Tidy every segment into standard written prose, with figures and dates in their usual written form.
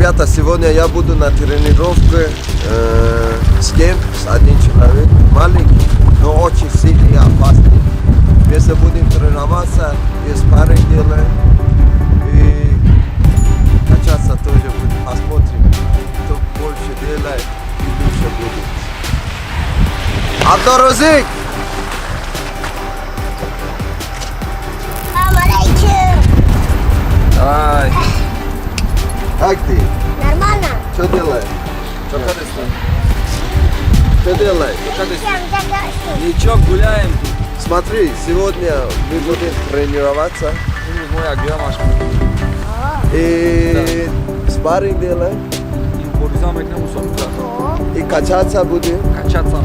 Ребята, сегодня я буду на тренировке с кем? С одним человеком, маленький, но очень сильный и опасный. Вместе будем тренироваться, и спарринг делаем, и качаться тоже будем. Посмотрим, кто больше делает и лучше будет. Абдурозик! Давай. Как ты? Нормально? Что делаешь? Что делаешь? Ничего, гуляем тут. Смотри, сегодня мы будем тренироваться Моя грамашка. и спарринг делаем, И порезам рекламу сам. и качаться будем. Качаться.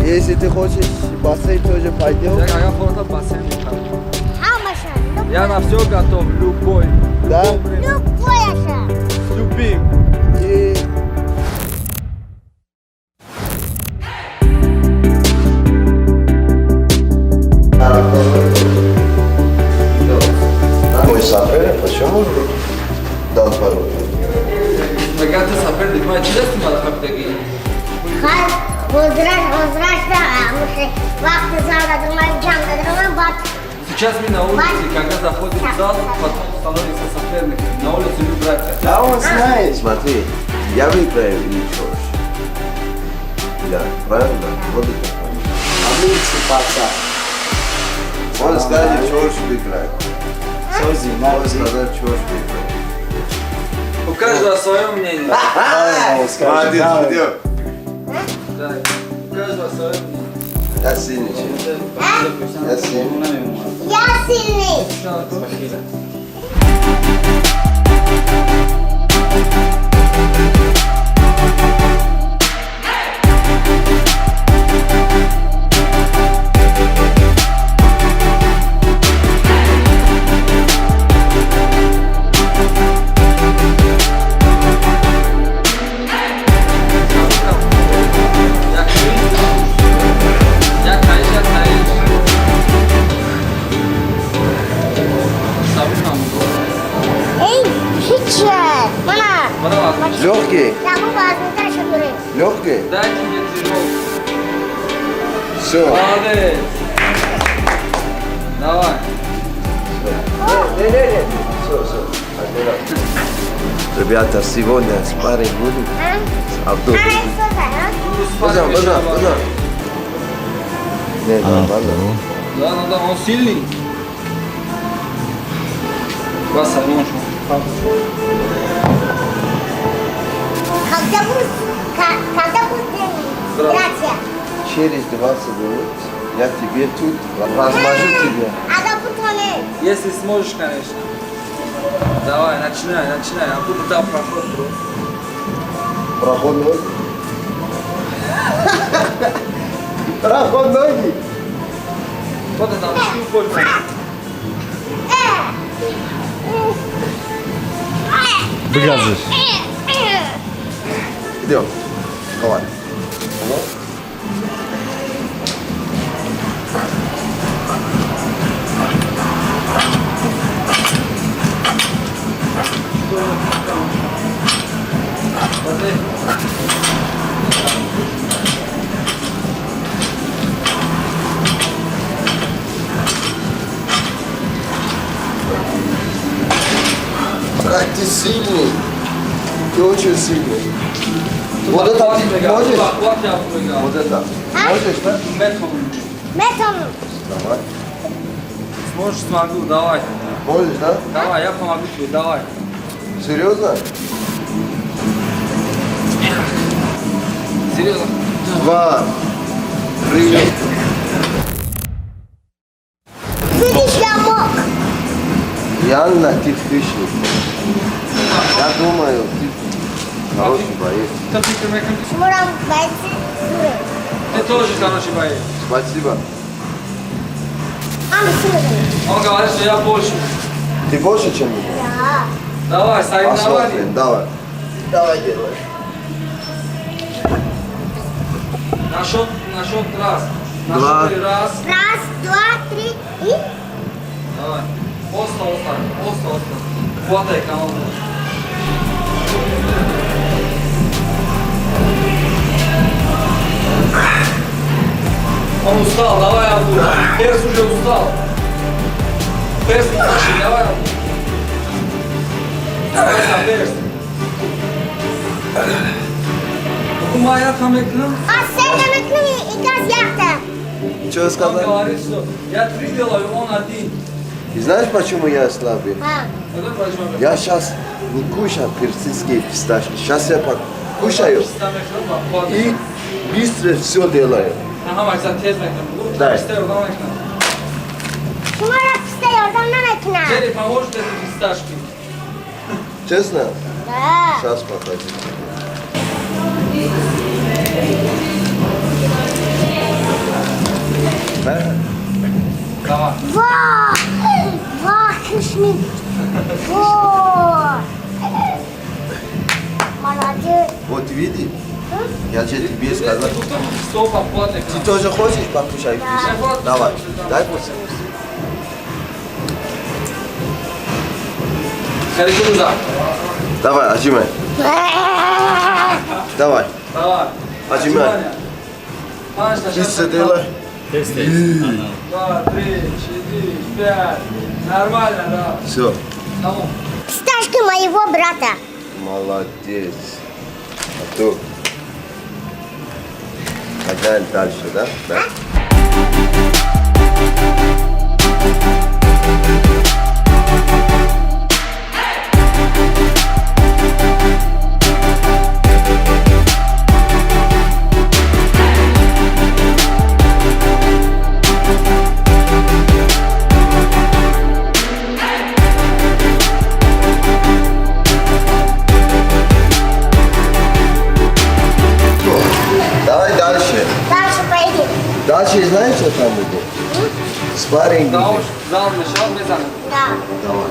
Если ты хочешь, в бассейн тоже пойдем. Я фото бассейн. Я на все готов, любой. Да? Любим. И... Мой сапер, почему? Да, пару. Когда ты соперник, моя интересно надо как такие. Сейчас мы на улице, когда заходим в зал, потом становится соперником. На улице мы братья. Да, он знает. Смотри, я выиграю или чёрт. Да, правильно? Вот это. А мы цепаться. Он скажет, чёрт выиграет. Сози, Он нази. сказал, чёрт выиграет. У каждого свое мнение. Молодец, идём. Да. У каждого свое мнение. Я сильный, чё? Я сильный. Я сильный. Легкий? Легкий? Дайте мне тренировку. Все. Молодец. Давай. Не. Все. Ребята, сегодня спарринг будем с Абдулом. Базар. Не, нормально. Да, он сильный. Васа, ножку. Когда будет тренировка? Через 20 минут я тебе тут размажу тебя. Если сможешь, конечно. Давай, начинай. А тут да, проход просто. Проход ноги. Проход ноги. Вот это, чуть больше. Выгазываешь. Идем. Давай. Как ты сильный. Ты очень сильный. Вот это ты можешь? Вот это. Можешь, да? Метом. Давай. Сможешь, смогу, давай. Можешь, да? Давай, я помогу тебе, давай. Серьезно? Серьезно. 2, 3. Реально ты хищник. Я думаю, ты хороший боец. Ты тоже хороший боец. Спасибо. Он говорит, что я больше. Ты больше, чем я? Давай, соревнования. Посмотрим, давай. Давай делай. На счет раз. На Два. счет раз. Раз, два, три и... Давай. Остро. Хватай команду. Он устал, давай, Абу. Перс уже устал. Перс, давай, Абу. Давай, Перс. Bu ayak hamlekini А sen yemekli ikaz yaptı. Что он сказать? говорит, что я 3 делаю, он 1. И знаешь, почему я слабый? Ha. Это почему? Я сейчас не кушаю персидские фисташки. Сейчас я покушаю и быстро все делаю. Aha bak sen tez bekle. Да. İşte oradan bekle. Şımarık işte oradan ekmek. Jerry, поможешь эти фисташки? Честно? Да. Сейчас покажу. Да? Давай. Вау! Вау, хищник! Вау! Молодец! Вот види, я же тебе сказал. Стоп, оплатный. Ты тоже хочешь покушать фисташки? Давай, дай вкусить. Харикун за. Давай, отжимай. Давай, Давай. отжимай. Панчта, Быстро делай. 2, 3, 4, 5. Нормально, да. Все. Tamam. Фисташки моего брата. Молодец. А то. Погнали дальше, да? Да? Давай дальше. Дальше поедем. Дальше знаешь, что там будет? Спарринг Daha hoş. будет. Zal meşal mezan. Да. Давай.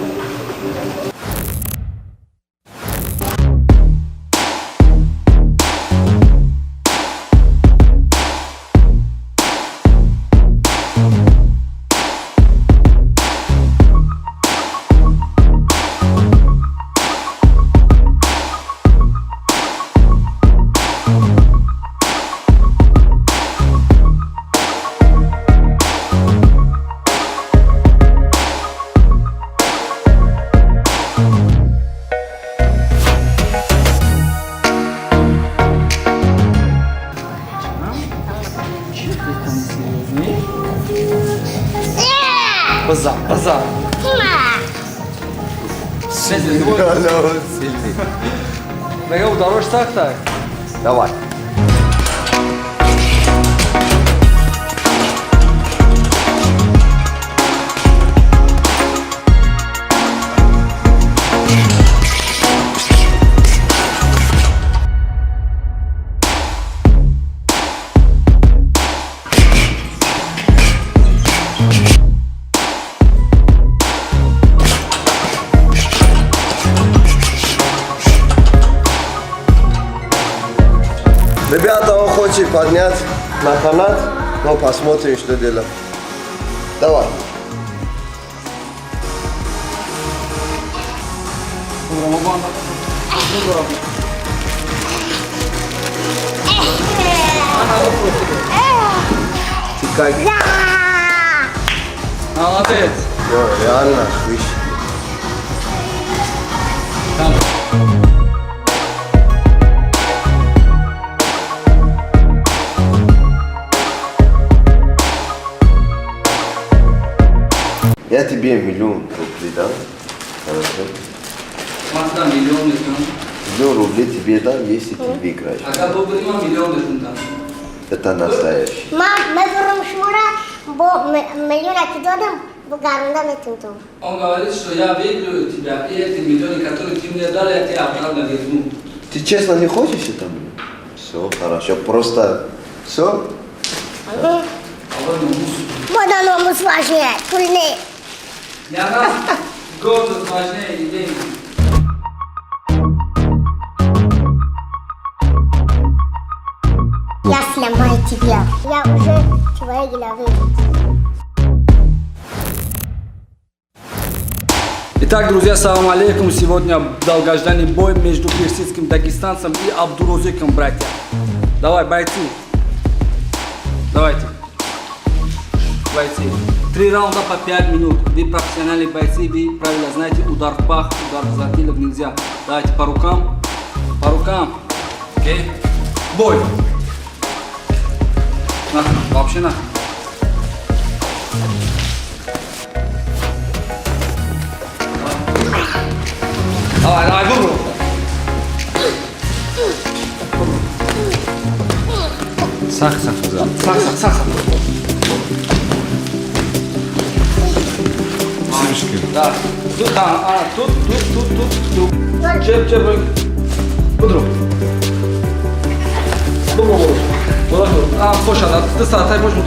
Базар, базар. Ne dedi bu? Сильный. Mega udarmış tak tak. Давай. Ребята, он хочет поднять на канат, но посмотрим, что делать. Давай. Ты как? Молодец. Всё, реально выше. Я тебе миллион рублей дам. Хорошо. Maçtan milyon dedim. Миллион рублей тебе дам, если ты выиграешь. Aga bu prima milyon dedim. Это настоящий. Мам, мы будем шмурать, бо миллиона кидодам, бо гарунда мы тунтум. Он говорит, что я выиграю тебя, и эти миллионы, которые ты мне дали, я тебе обратно верну. Ты честно не хочешь это? Все, хорошо. Просто все. Бодан омус важнее, пульни. Для нас гордость важнее и деньги. Я сломаю тебя. Я уже в твоей голове. Итак, друзья, салам алейкум. Сегодня долгожданный бой между персидским дагестанцем и Абдурозиком, братья. Давай, бойцы. Давайте. Бойцы. 3 раунда по 5 минут. Вы профессиональные бойцы, вы правильно знаете, удар в пах, удар в затылок нельзя. Давайте по рукам. По рукам. Окей. Бой. Нахрен, вообще нахрен. Давай, давай, попробуй. Сах, сах, да. Сах. Сырышки. Да. Тут, тут. Чеп. Будру. Слушай, ты стартай, можно.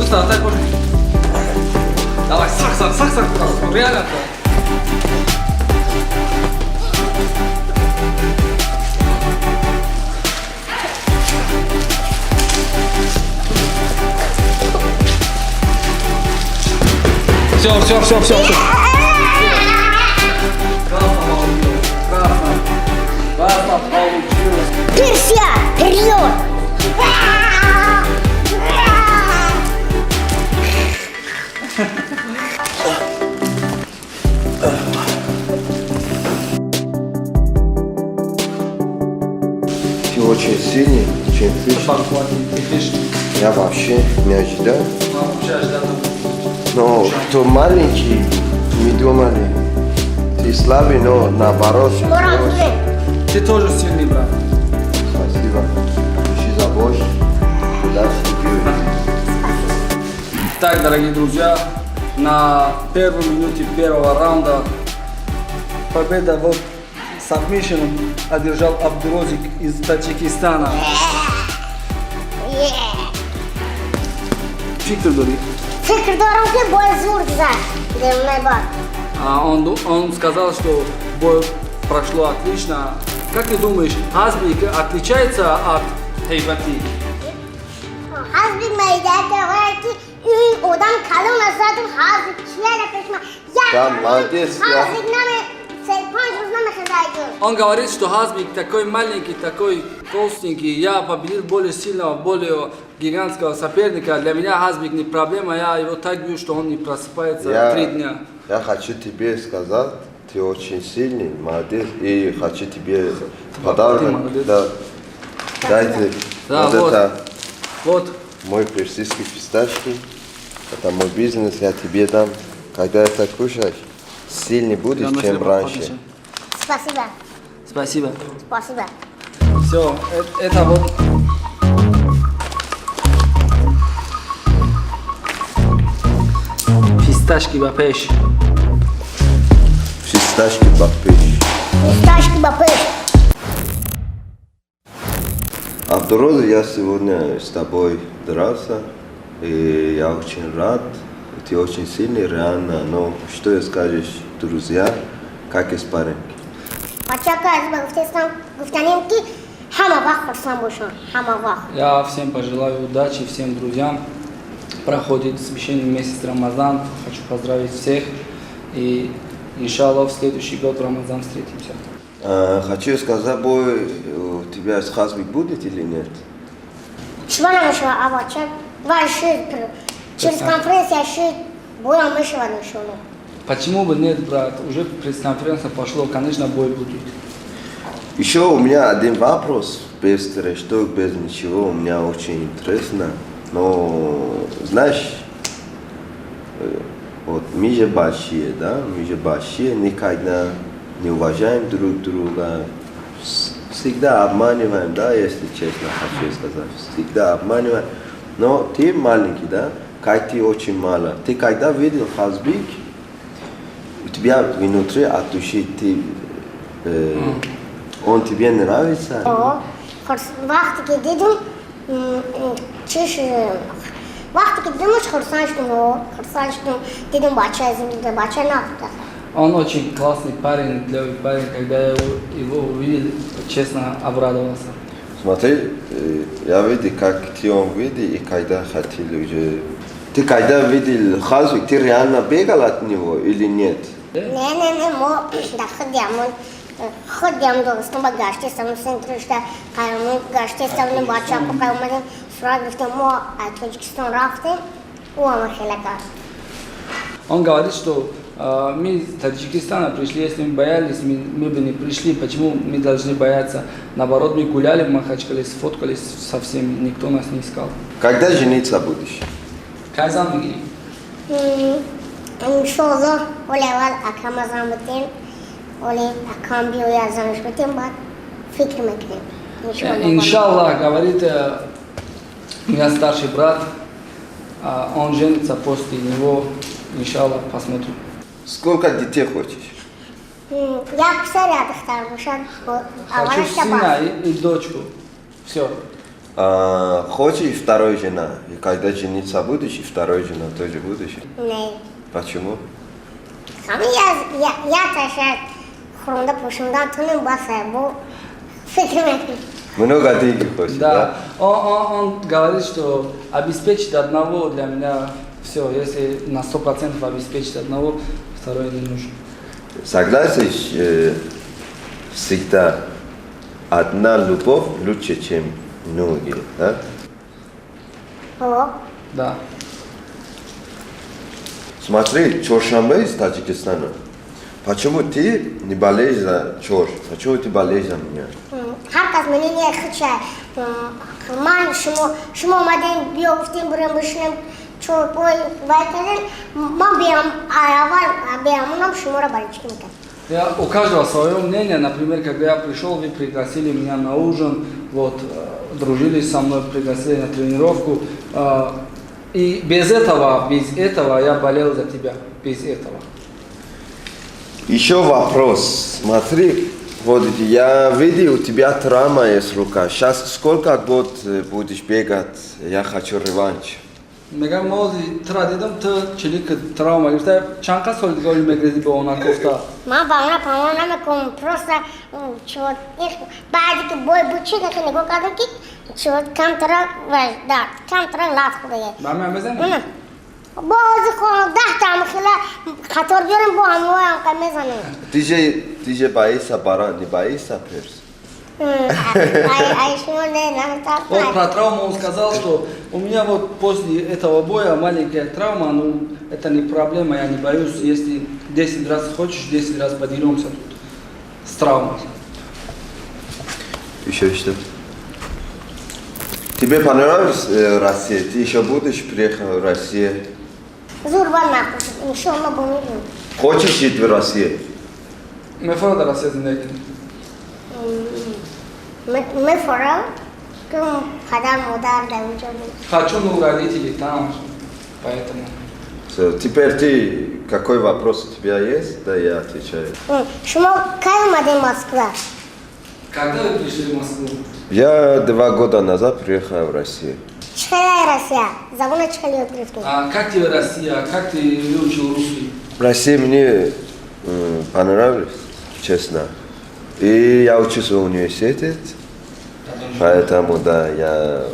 Давай, сах. Реально. Все. Классно получилось. Персия, вперед! Ты очень сильный, чем ты. Я вообще не ожидал. Но кто маленький, не думали. Ты слабый, но наоборот. Ты тоже сильный, брат. Спасибо. Души за бой. Удачи тебе. Так, дорогие друзья, на первой минуте первого раунда победа в сабмишн одержал Абдурозик из Таджикистана. Fikrdorumki boy zo'r güzel. Demay bak. Он сказал, что бой прошло отлично. Как ты думаешь, Хазбик отличается от Хейбати? Hazbik meydanda var ki odam kalın asadım hazbik çiğne peşme. Да, молодец, я. Hazbik name Serpanç uzman mekadaydı. Он говорит, что Хазбик такой маленький, такой толстенький. Я победил более сильного, более гигантского соперника. Для меня Хазбик не проблема. Я его так бью, что он не просыпается 3 дня. Я хочу тебе сказать, ты очень сильный, молодец. И хочу тебе подарок. Да. Дайте. Да, Вот вот. это Вот. мой персидский фисташки. Это мой бизнес, я тебе дам. Когда это кушаешь, сильный будешь, чем раньше. Spasiba. Спасибо. Spasiba. Все, это вот. Фисташки бапеш. Фисташки бапыш. Ustaşki bapış. Абдурозик, я сегодня с тобой дрался, и я очень рад. Ты очень сильный, реально. Но что скажешь, друзья, как и спарринг? Açaka azba guftanim ki hama vaqt xursan boşun. Hama vaqt. Я всем пожелаю удачи, всем друзьям. Проходит священный месяц Рамазан. Хочу поздравить всех. И, иншаллах, в следующий год в Рамазан встретимся. Хочу сказать, бой у тебя с Хазбик будет или нет? Şvana mışva avaçak. Var şu через конференция şu boya mışva nuşunu. Почему бы нет, брат? Уже пресс-конференция пошло, конечно, бой будет. Еще у меня один вопрос, без трешток, без ничего, у меня очень интересно. Но, знаешь, вот мы же большие, да, мы же большие, никогда не уважаем друг друга, всегда обманываем, да, если честно хочу сказать, всегда обманываем. Но ты маленький, да, как ты очень мало. Ты когда видел Хазбик, у тебя внутри от души ты, он тебе нравится? O vaqti ki dedim çiş vaqti ki dedim xursan şdum dedim bacha izimizde bacha ne yaptı? Он очень классный парень, клевый парень. Когда я его увидел, честно, обрадовался. Смотри, я видел, как ты он видел и когда хотел уже. Ты когда видел Хазбик, ты реально бегал от него или нет? Не, мо, да ходям до стома гаште съм центрушта, кайм гаште съм не бача, пока мы сразу мо, а Таджикистан рафте, уама хелека. Он говорит, что мы из Таджикистана пришли, если мы боялись, мы бы не пришли. Почему мы должны бояться? Наоборот, мы гуляли в Махачкале, сфоткались со всеми, никто нас не искал. Когда жениться будешь? Кайзан мы говорим. Иншаллах, олевал акама замутин, оле акам био я замуж бутин, бат фикр мекрем. Иншаллах, говорит у меня старший брат, он женится после него, иншаллах, посмотрим. Сколько детей хочешь? Я посмотрю, Хочу сына и дочку. Все. Хочешь второй жена? И когда жениться будешь, и второй жена тоже будешь? Не. Почему? Я таша хронда пушундан тунем басай, бо фикр мекрем. Много денег хочешь, Да. Он говорит, что обеспечить одного для меня все. Если на 100% обеспечить одного, второй не нужен. Согласен, всегда одна любовь лучше, чем многие, да? О, Да. Смотри, Чоршанбе из Таджикистана. Почему ты не болеешь за Чорш? Почему ты болеешь за меня? herkes beni niye хичай. Man şumo maden biyo uftin buraya başına çok boy vayteden ma biam ayavar biam нам şumora barичкинка. У каждого свое мнение. Например, когда я пришел, вы пригласили меня на ужин, вот, дружили со мной, пригласили на тренировку. И без этого я болел за тебя. Без этого. Еще вопрос. Смотри, вот я видел, у тебя травма есть рука. Сейчас сколько год будешь бегать? Я хочу реванш. Мега мози традидам та челика травма. Говорит, чанка соль голи мегрези бы она кофта. Ма бана памона ме ком просто чот их бади бой бучи как не го кадр ки чот камтра да камтра лат худе. Мама мезен. باز خون 10 تا مخلا خطر بیارم با هم وای هم میزنه Ты же боишься баран, не боишься перс? ай что не нам так Вот про травму он сказал, что у меня вот после этого боя маленькая травма, ну это не проблема, я не боюсь, если 10 раз хочешь, 10 раз подеремся тут с травмой. Еще что? Тебе понравилась Россия? Ты еще будешь приехать в Россию? Зурбан нахуй иншалла будем Хочешь жить в России? Мы фото рассказывали. мы форал кем хадар модар да учили Хочу, но родители там, поэтому. Теперь ты, какой вопрос у тебя есть? Да, я отвечаю. шумо кай маде Москва Когда вы пришли в Москву? Я 2 года назад приехал в Россию. чхая Россия забуна чхали открытки А как тебе Россия? Как ты выучил русский? Россия мне понравилась, честно. И я учился в университете, поэтому, да, я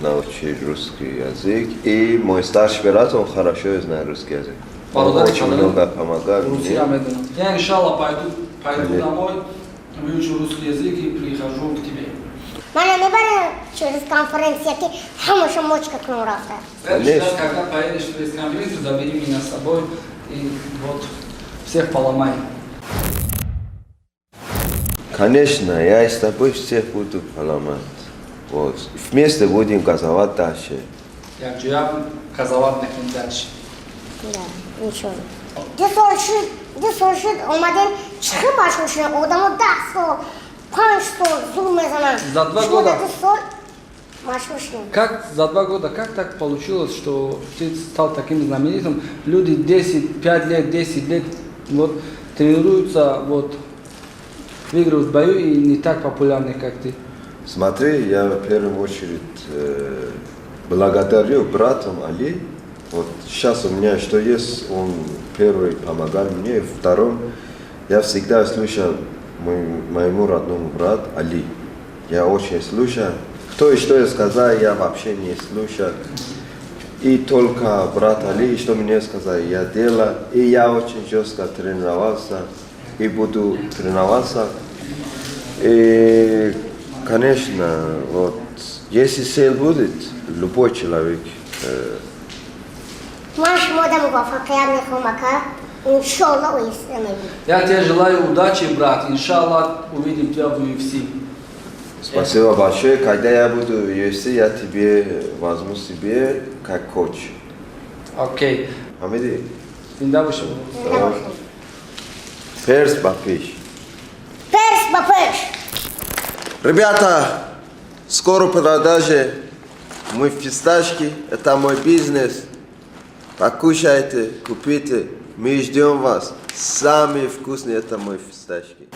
научил русский язык. И мой старший брат, он хорошо знает русский язык. Он очень много помогал мне. Я, иншалла, пойду домой, выучу русский язык и прихожу к тебе. Мана не бара через конференцию ки хамаша мочка к нам рафта Следующий раз, когда поедешь через конференцию, забери меня с собой и вот всех поломай. Конечно, я с тобой всех буду поломать. Вот. Вместе будем газовать дальше. Я джуяб казалат на дальше. да ничего десоршит омаден чхы башушна одаму дахсо паншто зулмезана За 2 года. машушна Как за 2 года, как так получилось, что ты стал таким знаменитым? Люди 5 лет, 10 лет вот, тренируются, вот, выигрывают в бою и не так популярны, как ты. Смотри, я в первую очередь благодарю братом Али. Вот сейчас у меня что есть, он первый помогал мне, втором я всегда слушал моему родному брату Али. Я очень слушаю. Кто и что я сказал, я вообще не слушал. И только брат Али, что мне сказал, я делал, и я очень жестко тренировался, и буду тренироваться. И, конечно, вот, если цель будет, любой человек, Маш мода мувафакият нехумака, иншаллах уисламаби. Я тебе желаю удачи, брат. Иншаллах, увидим тебя в UFC. спасибо большое. Когда я буду в UFC, я тебе возьму себе как коуч. Окей. Хамиди, Финдавуши. перс бапиш. Перс бапеш. Ребята, скоро продажи мы фисташки, это мой бизнес. Покушайте, купите, мы ждем вас. Самые вкусные это мои фисташки.